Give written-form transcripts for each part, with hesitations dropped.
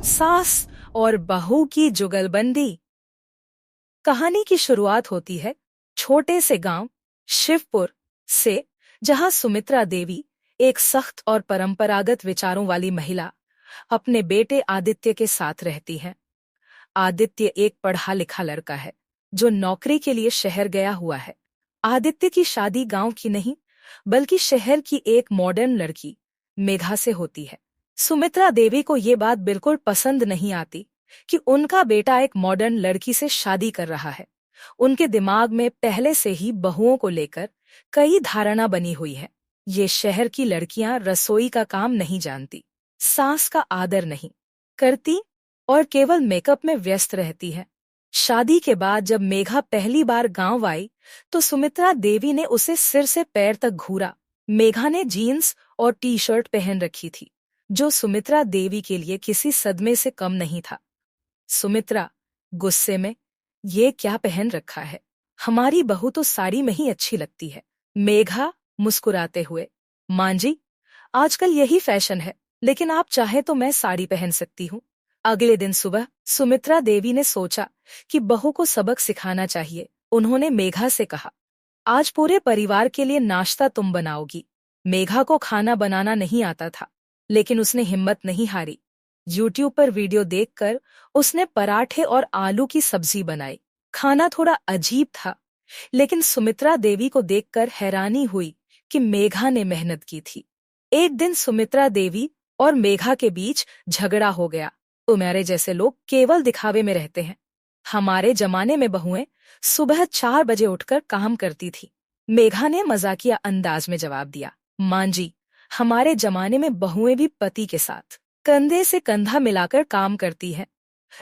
सास और बहू की जुगलबंदी। कहानी की शुरुआत होती है छोटे से गांव शिवपुर से, जहां सुमित्रा देवी, एक सख्त और परंपरागत विचारों वाली महिला, अपने बेटे आदित्य के साथ रहती हैं। आदित्य एक पढ़ा लिखा लड़का है जो नौकरी के लिए शहर गया हुआ है। आदित्य की शादी गांव की नहीं, बल्कि शहर की एक मॉडर्न लड़की मेघा से होती है। सुमित्रा देवी को ये बात बिल्कुल पसंद नहीं आती कि उनका बेटा एक मॉडर्न लड़की से शादी कर रहा है। उनके दिमाग में पहले से ही बहुओं को लेकर कई धारणा बनी हुई है। ये शहर की लड़कियां रसोई का काम नहीं जानती, सास का आदर नहीं करती और केवल मेकअप में व्यस्त रहती है। शादी के बाद जब मेघा पहली बार गांव आई तो सुमित्रा देवी ने उसे सिर से पैर तक घूरा। मेघा ने जीन्स और टी शर्ट पहन रखी थी, जो सुमित्रा देवी के लिए किसी सदमे से कम नहीं था। सुमित्रा गुस्से में, ये क्या पहन रखा है? हमारी बहू तो साड़ी में ही अच्छी लगती है। मेघा मुस्कुराते हुए, मां जी, आजकल यही फैशन है, लेकिन आप चाहे तो मैं साड़ी पहन सकती हूँ। अगले दिन सुबह सुमित्रा देवी ने सोचा कि बहू को सबक सिखाना चाहिए। उन्होंने मेघा से कहा, आज पूरे परिवार के लिए नाश्ता तुम बनाओगी। मेघा को खाना बनाना नहीं आता था, लेकिन उसने हिम्मत नहीं हारी। यूट्यूब पर वीडियो देखकर उसने पराठे और आलू की सब्जी बनाई। खाना थोड़ा अजीब था, लेकिन सुमित्रा देवी को देखकर हैरानी हुई कि मेघा ने मेहनत की थी। एक दिन सुमित्रा देवी और मेघा के बीच झगड़ा हो गया। तुम्हारे जैसे लोग केवल दिखावे में रहते हैं। हमारे जमाने में बहुएं सुबह 4 बजे उठकर काम करती थी। मेघा ने मजाकिया अंदाज में जवाब दिया, मां जी, हमारे जमाने में बहुएं भी पति के साथ कंधे से कंधा मिलाकर काम करती हैं।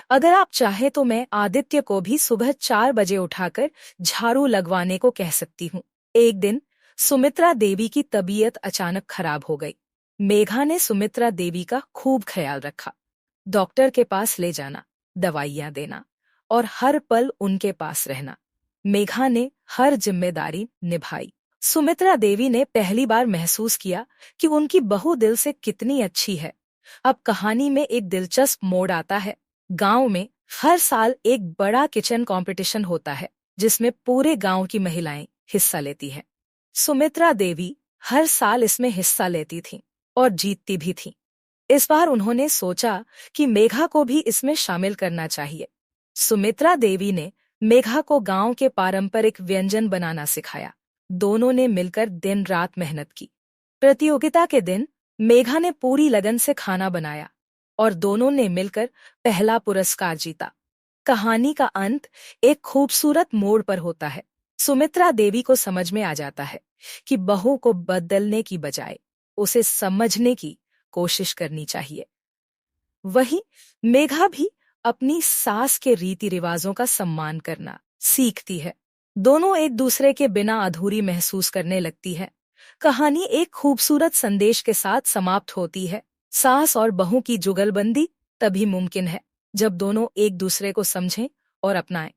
अगर आप चाहे तो मैं आदित्य को भी सुबह 4 बजे उठाकर झाड़ू लगवाने को कह सकती हूँ। एक दिन सुमित्रा देवी की तबीयत अचानक खराब हो गई। मेघा ने सुमित्रा देवी का खूब ख्याल रखा। डॉक्टर के पास ले जाना, दवाइयां देना और हर पल उनके पास रहना। मेघा ने हर जिम्मेदारी निभाई। सुमित्रा देवी ने पहली बार महसूस किया कि उनकी बहू दिल से कितनी अच्छी है। अब कहानी में एक दिलचस्प मोड़ आता है। गांव में हर साल एक बड़ा किचन कंपटीशन होता है, जिसमें पूरे गांव की महिलाएं हिस्सा लेती हैं। सुमित्रा देवी हर साल इसमें हिस्सा लेती थीं और जीतती भी थीं। इस बार उन्होंने सोचा कि मेघा को भी इसमें शामिल करना चाहिए। सुमित्रा देवी ने मेघा को गांव के पारंपरिक व्यंजन बनाना सिखाया। दोनों ने मिलकर दिन रात मेहनत की। प्रतियोगिता के दिन मेघा ने पूरी लगन से खाना बनाया और दोनों ने मिलकर पहला पुरस्कार जीता। कहानी का अंत एक खूबसूरत मोड़ पर होता है। सुमित्रा देवी को समझ में आ जाता है कि बहू को बदलने की बजाय उसे समझने की कोशिश करनी चाहिए। वहीं मेघा भी अपनी सास के रीति रिवाजों का सम्मान करना सीखती है। दोनों एक दूसरे के बिना अधूरी महसूस करने लगती है। कहानी एक खूबसूरत संदेश के साथ समाप्त होती है। सास और बहू की जुगलबंदी तभी मुमकिन है जब दोनों एक दूसरे को समझें और अपनाएं।